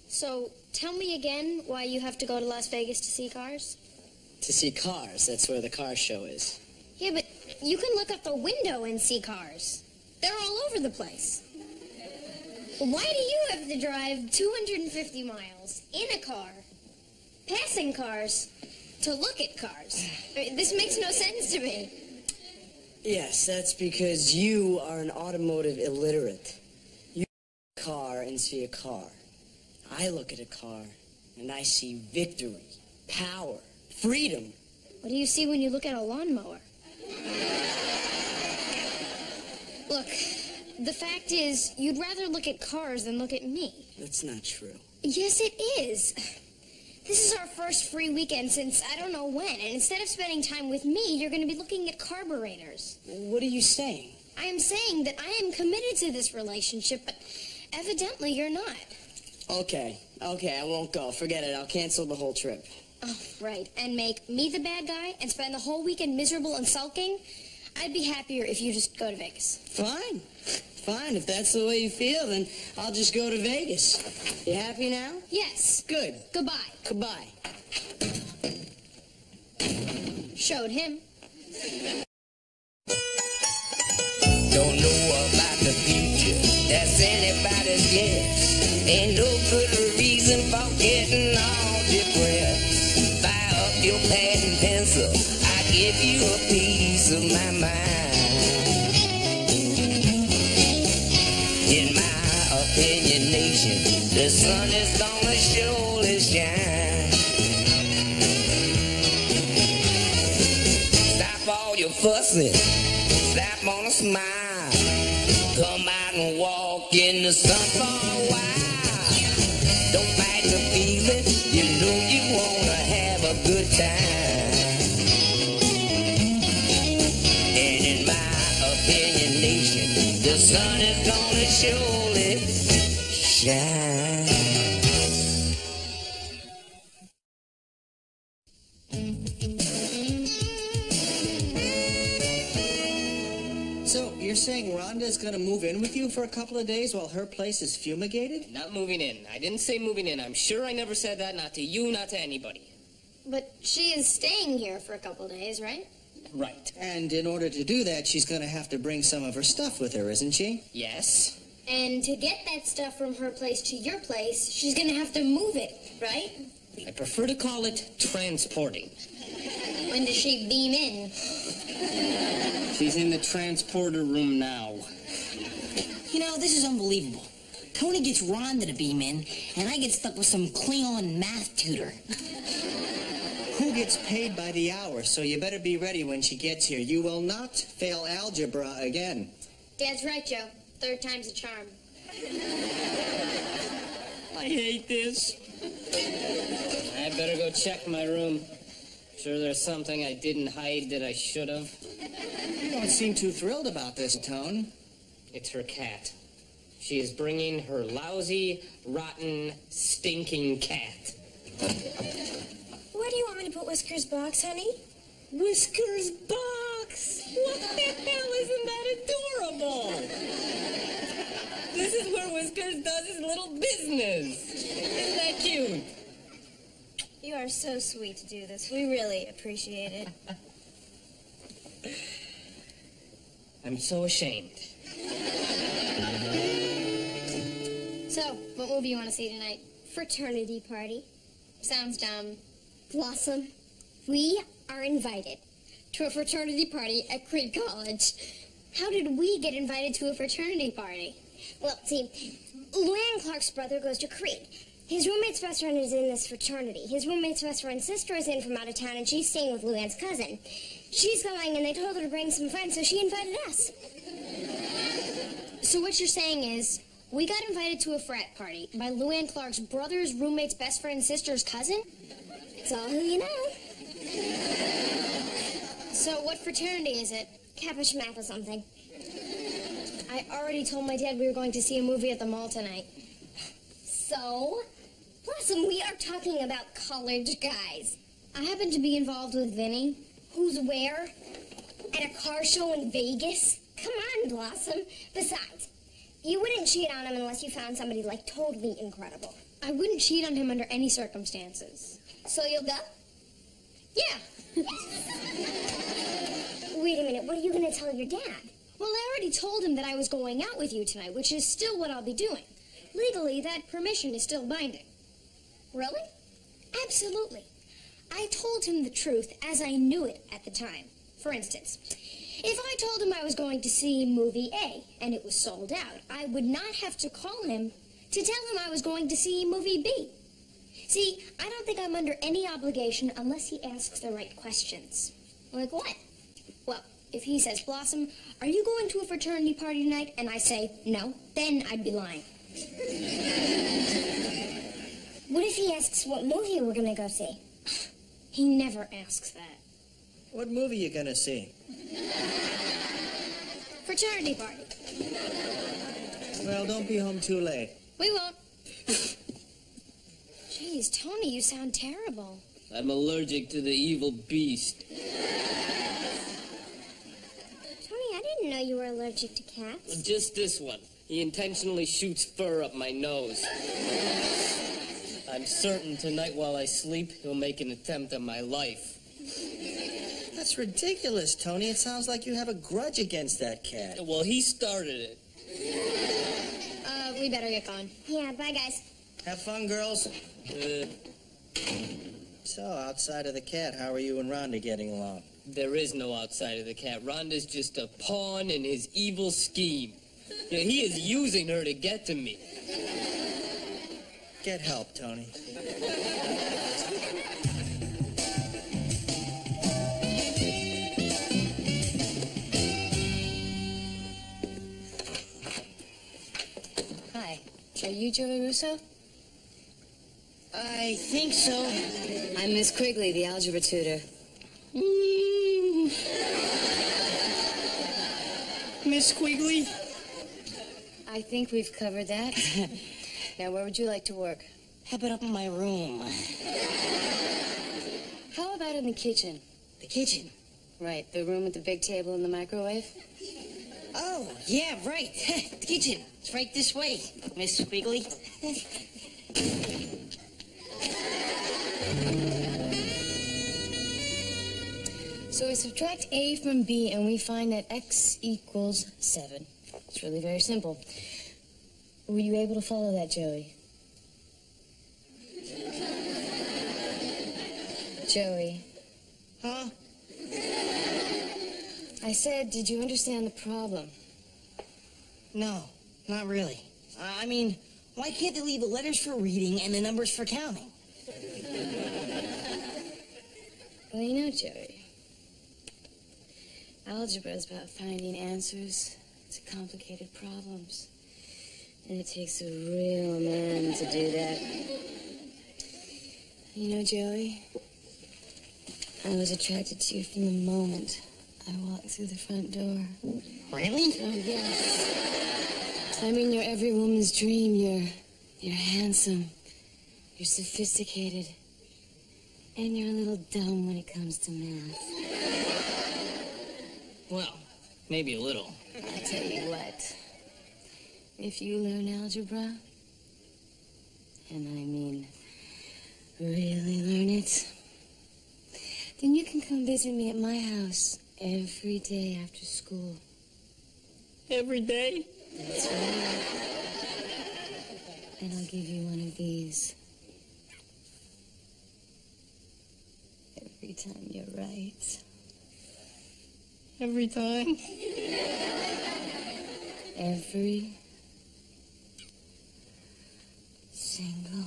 So, tell me again why you have to go to Las Vegas to see cars? To see cars. That's where the car show is. Yeah, but you can look out the window and see cars. They're all over the place. Why do you have to drive 250 miles in a car, passing cars, to look at cars? I mean, this makes no sense to me. Yes, that's because you are an automotive illiterate. You look at a car and see a car. I look at a car and I see victory, power, freedom. What do you see when you look at a lawnmower? Look, the fact is, you'd rather look at cars than look at me. That's not true. Yes, it is. This is our first free weekend since I don't know when, and instead of spending time with me, you're going to be looking at carburetors. What are you saying? I am saying that I am committed to this relationship, but evidently you're not. Okay, I won't go. Forget it. I'll cancel the whole trip. Oh, right. And make me the bad guy and spend the whole weekend miserable and sulking? I'd be happier if you just go to Vegas. Fine. Fine. If that's the way you feel, then I'll just go to Vegas. You happy now? Yes. Good. Goodbye. Goodbye. Showed him. Don't know about the future. That's anybody's guess. Ain't no good reason for getting all depressed. Fire up your pad and pencil. I give you a piece of my mind. In my opinion, nation, the sun is gonna surely shine. Stop all your fussing. Slap on a smile. Come out and walk in the sun for a while. Don't fight the feeling, you know you wanna have a good time. And in my opinion, nation, the sun is gonna surely shine. So, you're saying Rhonda's gonna move in with you for a couple of days while her place is fumigated? Not moving in. I didn't say moving in. I'm sure I never said that, not to you, not to anybody. But she is staying here for a couple days, right? Right. And in order to do that, she's gonna have to bring some of her stuff with her, isn't she? Yes. And to get that stuff from her place to your place, she's gonna have to move it, right? I prefer to call it transporting. When does she beam in? She's in the transporter room now. You know, this is unbelievable. Tony gets Rhonda to beam in, and I get stuck with some Klingon math tutor. Who gets paid by the hour, so you better be ready when she gets here. You will not fail algebra again. Dad's right, Joe. Third time's a charm. I hate this. I better go check my room. Sure there's something I didn't hide that I should have. You don't seem too thrilled about this, Tone. It's her cat. She is bringing her lousy, rotten, stinking cat. Where do you want me to put Whiskers' box, honey? Whiskers' box? What the hell? Isn't that adorable? This is where Whiskers does his little business. Isn't that cute? You are so sweet to do this. We really appreciate it. I'm so ashamed. So, what movie you want to see tonight? Fraternity party. Sounds dumb. Blossom, we are invited to a fraternity party at Creed College. How did we get invited to a fraternity party? Well, see, Luann Clark's brother goes to Creed. His roommate's best friend is in this fraternity. His roommate's best friend's sister is in from out of town, and she's staying with Luann's cousin. She's going, and they told her to bring some friends, so she invited us. So what you're saying is, we got invited to a frat party by Luann Clark's brother's roommate's best friend's sister's cousin? It's all who you know. So what fraternity is it? Kappa Schmack or something. I already told my dad we were going to see a movie at the mall tonight. So? Blossom, we are talking about college guys. I happen to be involved with Vinny. Who's where? At a car show in Vegas? Come on, Blossom. Besides, you wouldn't cheat on him unless you found somebody, like, totally incredible. I wouldn't cheat on him under any circumstances. So you'll go? Yeah. Wait a minute, what are you going to tell your dad? Well, I already told him that I was going out with you tonight, which is still what I'll be doing. Legally, that permission is still binding. Really? Absolutely. I told him the truth as I knew it at the time. For instance, if I told him I was going to see movie A and it was sold out, I would not have to call him to tell him I was going to see movie B. See, I don't think I'm under any obligation unless he asks the right questions. Like what? Well, if he says, Blossom, are you going to a fraternity party tonight? And I say, no, then I'd be lying. What if he asks what movie we're going to go see? He never asks that. What movie you gonna see? Fraternity party. Well, don't be home too late. We won't. Jeez, Tony, you sound terrible. I'm allergic to the evil beast. Tony, I didn't know you were allergic to cats. Just this one. He intentionally shoots fur up my nose. I'm certain tonight while I sleep, he'll make an attempt on my life. That's ridiculous, Tony. It sounds like you have a grudge against that cat. Well, he started it. We better get going. Yeah, bye, guys. Have fun, girls. So, outside of the cat, how are you and Rhonda getting along? There is no outside of the cat. Rhonda's just a pawn in his evil scheme. You know, he is using her to get to me. Get help, Tony. Hi. Are you Joey Russo? I think so. I'm Miss Quigley, the algebra tutor. Miss Quigley? I think we've covered that. Now, where would you like to work? How about up in my room? How about in the kitchen? The kitchen? Right, the room with the big table and the microwave? Oh, yeah, right. The kitchen. It's right this way, Miss Quigley. So we subtract A from B and we find that X equals 7. It's really very simple. Were you able to follow that, Joey? Joey. Huh? I said, did you understand the problem? No, not really. I mean, why can't they leave the letters for reading and the numbers for counting? Well, you know, Joey, algebra is about finding answers to complicated problems. And it takes a real man to do that. You know, Joey, I was attracted to you from the moment I walked through the front door. Really? Oh, yes. I mean, you're every woman's dream. You're handsome. You're sophisticated. And you're a little dumb when it comes to math. Well, maybe a little. I tell you what. If you learn algebra, and I mean really learn it, then you can come visit me at my house every day after school. Every day? That's right. And I'll give you one of these. Every time you're right. Every time? Every single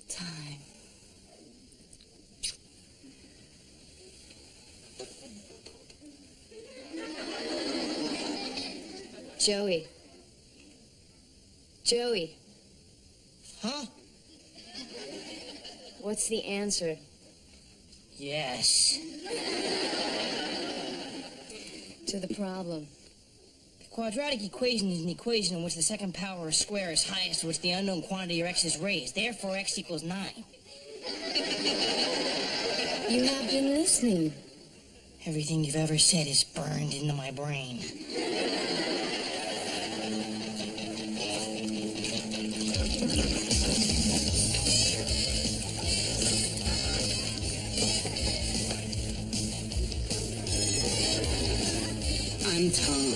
time. Joey. Joey. Huh? What's the answer? Yes. To the problem. The quadratic equation is an equation in which the second power of a square is highest, to which the unknown quantity of x is raised. Therefore, x equals 9. You have been listening. Everything you've ever said is burned into my brain. I'm Tom.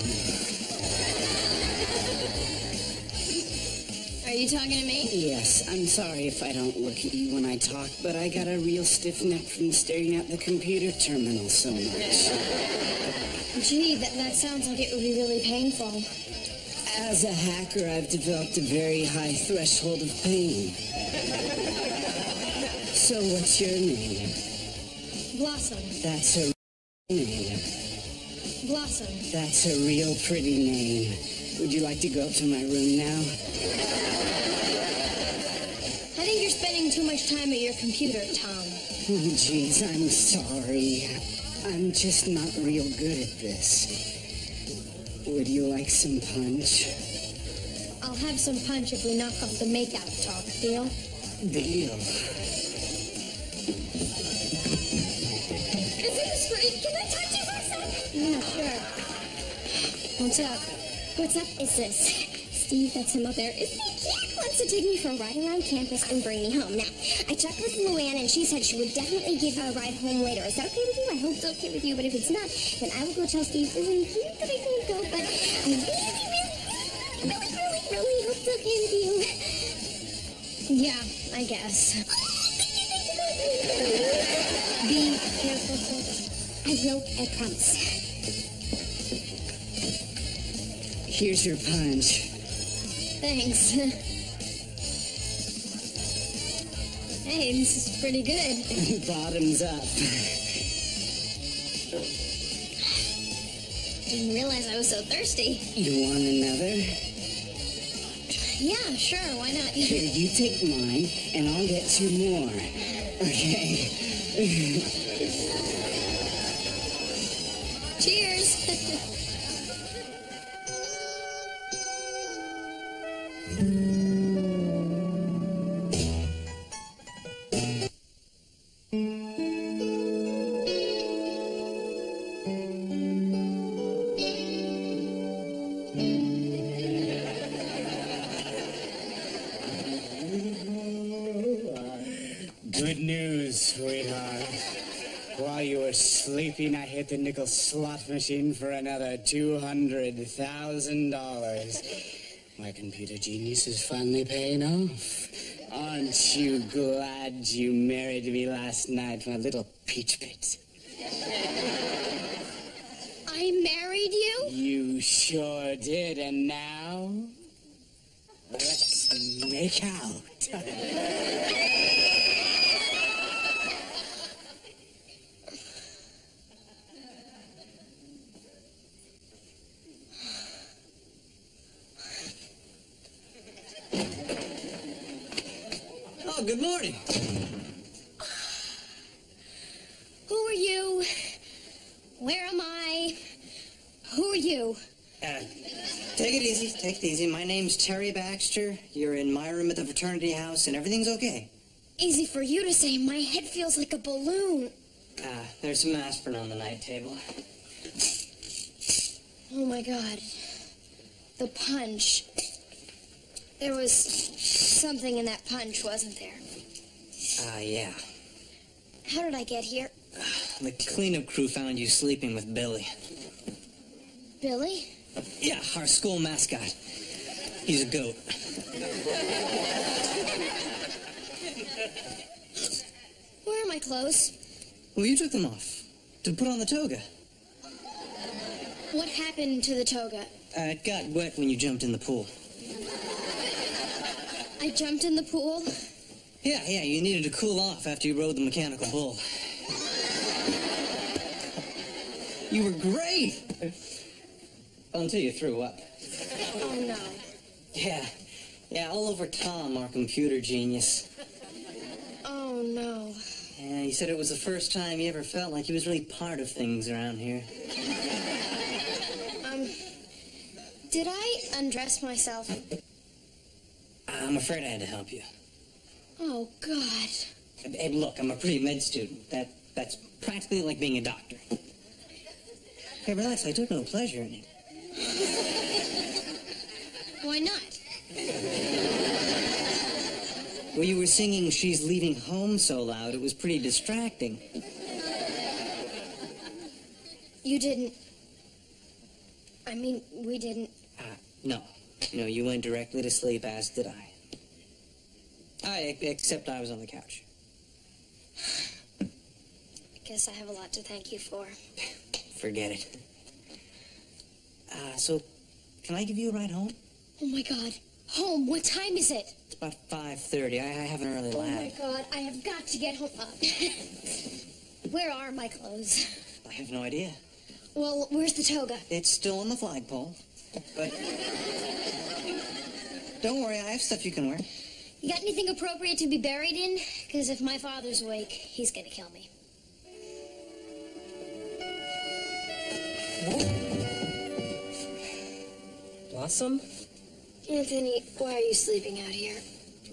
Are you talking to me? Yes, I'm sorry if I don't look at you when I talk, but I got a real stiff neck from staring at the computer terminal so much. Gee, that sounds like it would be really painful. As a hacker, I've developed a very high threshold of pain. So what's your name? Blossom. That's a name. Blossom. That's a real pretty name. Would you like to go up to my room now? I think you're spending too much time at your computer, Tom. Oh, jeez, I'm sorry. I'm just not real good at this. Would you like some punch? I'll have some punch if we knock off the make-out talk, deal? Deal. Is it a street? Can I touch you for a second? Yeah, sure. What's up? What's up is this. Steve, that's him up there. Isn't he cute? Wants to take me for a ride around campus and bring me home. Now, I checked with Luann, and she said she would definitely give you a ride home later. Is that okay with you? I hope it's okay with you, but if it's not, then I will go tell Steve, isn't he cute that I can't go? But I really hope it's okay with you. Yeah, I guess. Be careful, folks. I will, I promise. Here's your punch. Thanks. Hey, this is pretty good. Bottoms up. Didn't realize I was so thirsty. You want another? Yeah, sure, why not? Here, you take mine, and I'll get 2 more. Okay? Cheers! Good news, sweetheart. While you were sleeping, I hit the nickel slot machine for another $200,000. My computer genius is finally paying off. Aren't you glad you married me last night, my little peach pit? I married you? You sure did, and now let's make out. Oh, good morning. Who are you? Where am I? Who are you? Take it easy, take it easy. My name's Terry Baxter. You're in my room at the fraternity house, and everything's okay. Easy for you to say. My head feels like a balloon. There's some aspirin on the night table. Oh my God. The punch. There was something in that punch, wasn't there? Yeah. How did I get here? The cleanup crew found you sleeping with Billy. Billy? Yeah, our school mascot. He's a goat. Where are my clothes? Well, you took them off to put on the toga. What happened to the toga? It got wet when you jumped in the pool. I jumped in the pool? Yeah, you needed to cool off after you rode the mechanical bull. You were great! Until you threw up. Oh, no. Yeah, all over Tom, our computer genius. Oh, no. Yeah, he said it was the first time he ever felt like he was really part of things around here. Did I undress myself? I'm afraid I had to help you. Oh, God. Hey, look, I'm a pre-med student. That's practically like being a doctor. Hey, relax, I took no pleasure in it. Why not? Well, you were singing She's Leaving Home so loud, it was pretty distracting. You didn't. I mean, we didn't. No. No, you went directly to sleep, as did I. Except I was on the couch. I guess I have a lot to thank you for. Forget it. So, can I give you a ride home? Oh, my God. Home? What time is it? It's about 5:30. I have an early Oh, lab. my God. I have got to get home. Where are my clothes? I have no idea. Well, where's the toga? It's still on the flagpole. But don't worry, I have stuff you can wear. You got anything appropriate to be buried in? Because if my father's awake, he's gonna kill me. Blossom? Anthony, why are you sleeping out here?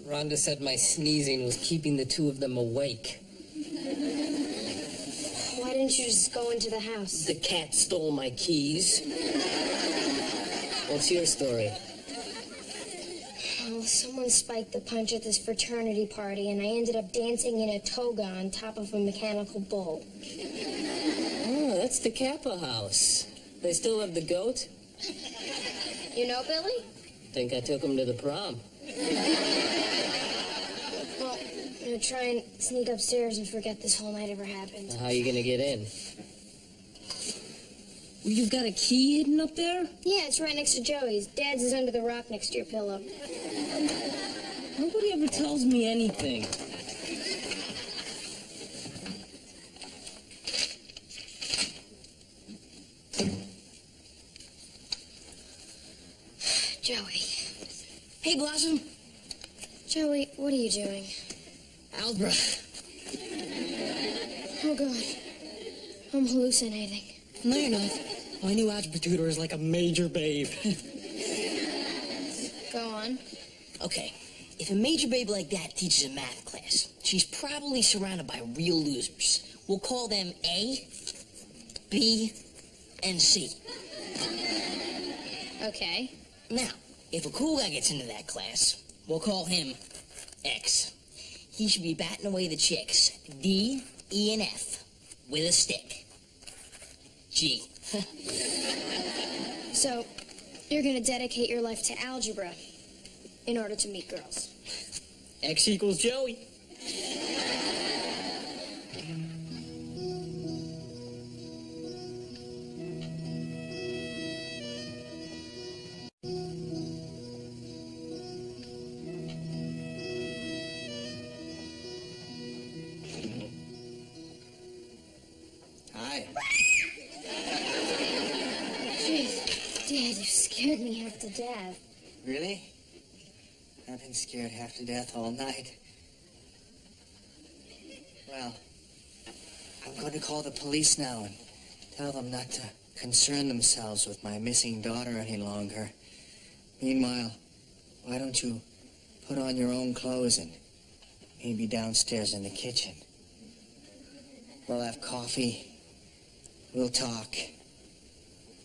Rhonda said my sneezing was keeping the two of them awake. Why didn't you just go into the house? The cat stole my keys. What's your story? Well, someone spiked the punch at this fraternity party, and I ended up dancing in a toga on top of a mechanical bull. Oh, that's the Kappa house. They still have the goat? You know Billy? Think I took him to the prom. Well, I'm gonna try and sneak upstairs and forget this whole night ever happened. How you gonna get in? You've got a key hidden up there? Yeah, it's right next to Joey's. Dad's is under the rock next to your pillow. Nobody ever tells me anything. Joey. Hey, Blossom. Joey, what are you doing? Algebra. Oh, God. I'm hallucinating. No, you're not. My new algebra tutor is like a major babe. Go on. Okay, if a major babe like that teaches a math class, she's probably surrounded by real losers. We'll call them A, B, and C. Okay. Now, if a cool guy gets into that class, we'll call him X. He should be batting away the chicks, D, E, and F, with a stick. G. So, you're gonna dedicate your life to algebra in order to meet girls. X equals Joey. Hi. Jeez, Dad, you scared me half to death. Really? I've been scared half to death all night. Well, I'm going to call the police now and tell them not to concern themselves with my missing daughter any longer. Meanwhile, why don't you put on your own clothes and meet me downstairs in the kitchen? We'll have coffee. We'll talk.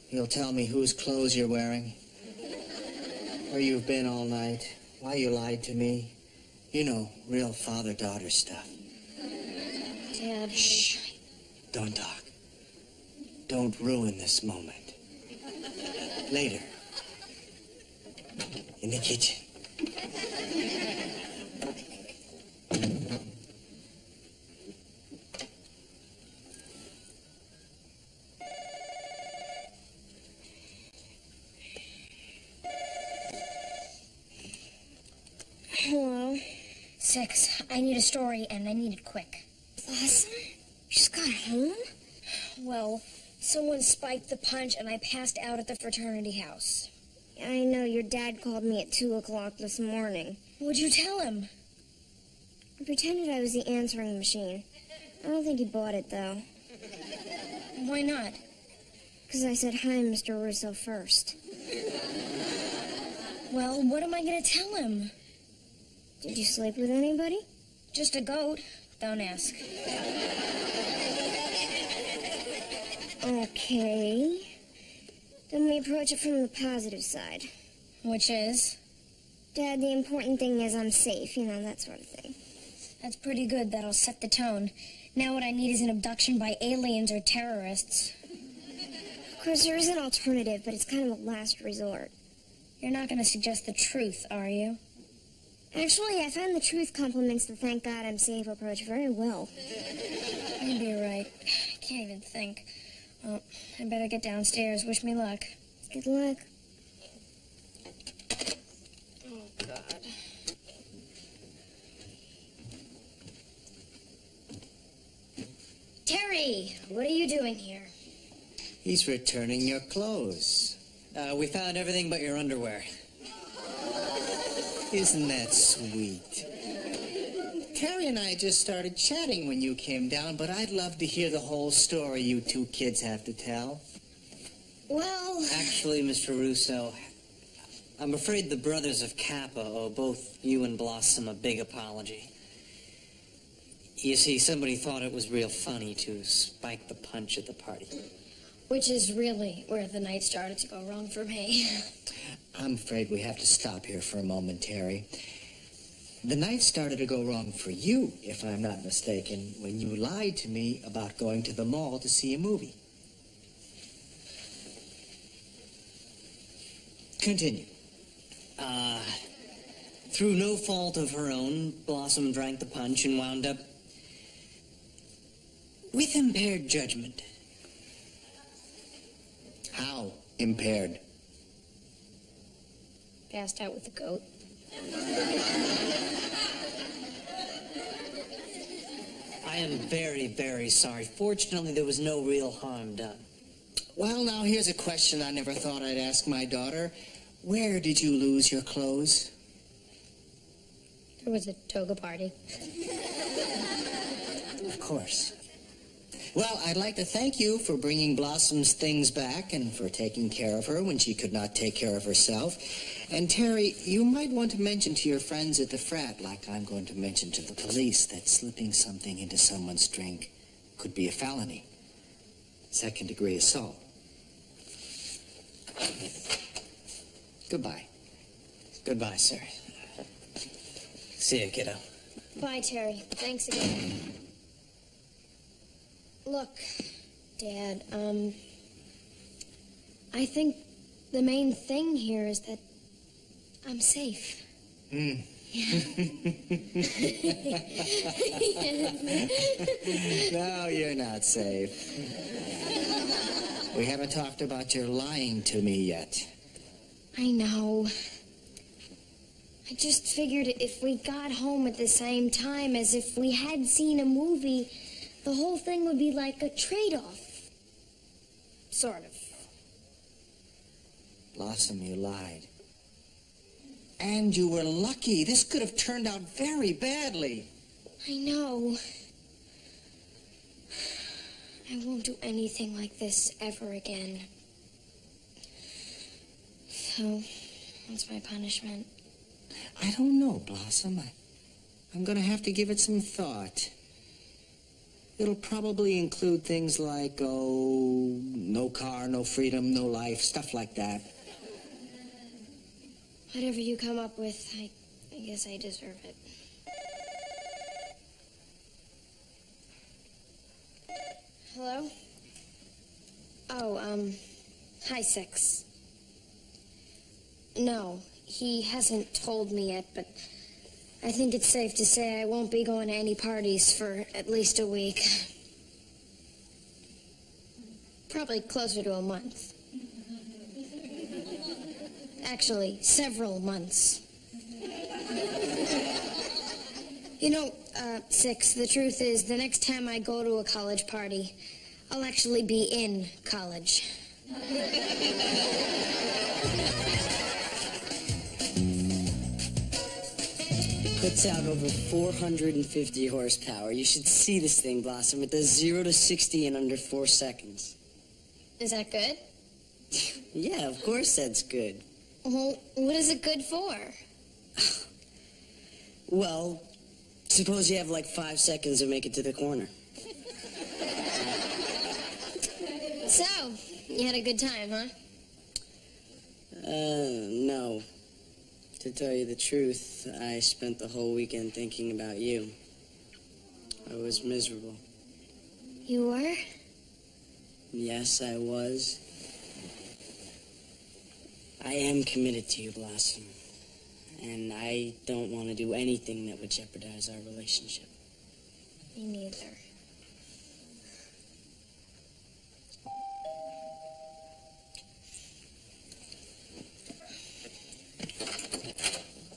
You'll tell me whose clothes you're wearing, where you've been all night, why you lied to me. You know, real father-daughter stuff. Dad. Shh. Don't talk. Don't ruin this moment. Later. In the kitchen. Hello. 6. I need a story, and I need it quick. Blossom? You just got home? Well, someone spiked the punch, and I passed out at the fraternity house. I know your dad called me at 2 o'clock this morning. What'd you tell him? I pretended I was the answering machine. I don't think he bought it, though. Why not? Because I said hi, Mr. Russo, first. Well, what am I going to tell him? Did you sleep with anybody? Just a goat. Don't ask. Okay. Then we approach it from the positive side. Which is? Dad, the important thing is I'm safe, that sort of thing. That's pretty good. That'll set the tone. Now what I need is an abduction by aliens or terrorists. Of course, there is an alternative, but it's kind of a last resort. You're not going to suggest the truth, are you? Actually, I find the truth complements the thank God I'm safe approach very well. Maybe you're right. I can't even think. Well, I better get downstairs. Wish me luck. Good luck. Oh, God. Terry, what are you doing here? He's returning your clothes. We found everything but your underwear. Isn't that sweet? Terry and I just started chatting when you came down, but I'd love to hear the whole story you two kids have to tell. Well... Actually, Mr. Russo, I'm afraid the brothers of Kappa owe both you and Blossom a big apology. You see, somebody thought it was real funny to spike the punch at the party. Which is really where the night started to go wrong for me. I'm afraid we have to stop here for a moment, Terry. The night started to go wrong for you, if I'm not mistaken, when you lied to me about going to the mall to see a movie. Continue. Through no fault of her own, Blossom drank the punch and wound up with impaired judgment. How impaired? Passed out with the goat. I am very, very sorry. Fortunately, there was no real harm done. Well, now, here's a question I never thought I'd ask my daughter. Where did you lose your clothes? There was a toga party. Of course. Well, I'd like to thank you for bringing Blossom's things back and for taking care of her when she could not take care of herself. And, Terry, you might want to mention to your friends at the frat, like I'm going to mention to the police, that slipping something into someone's drink could be a felony. Second-degree assault. Goodbye. Goodbye, sir. See you, kiddo. Bye, Terry. Thanks again. Look, Dad, I think the main thing here is that I'm safe. No, you're not safe. We haven't talked about your lying to me yet. I know. I just figured if we got home at the same time as if we had seen a movie, the whole thing would be like a trade-off. Sort of. Blossom, you lied. And you were lucky. This could have turned out very badly. I know. I won't do anything like this ever again. So, what's my punishment? I don't know, Blossom. I'm going to have to give it some thought. It'll probably include things like, no car, no freedom, no life, stuff like that. Whatever you come up with, I guess I deserve it. Hello? Oh, hi, Six. No, he hasn't told me yet, but I think it's safe to say I won't be going to any parties for at least a week. Probably closer to a month. Actually, several months. You know, Six, the truth is, the next time I go to a college party, I'll actually be in college. Puts out over 450 horsepower. You should see this thing, Blossom. It does 0 to 60 in under 4 seconds. Is that good? Yeah, of course that's good. Well, what is it good for? Well, suppose you have like 5 seconds to make it to the corner. So, you had a good time, huh? No. To tell you the truth, I spent the whole weekend thinking about you. I was miserable. You were? Yes, I was. I am committed to you, Blossom. And I don't want to do anything that would jeopardize our relationship. Me neither.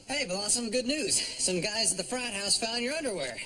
Hey, Blossom, good news. Some guys at the frat house found your underwear.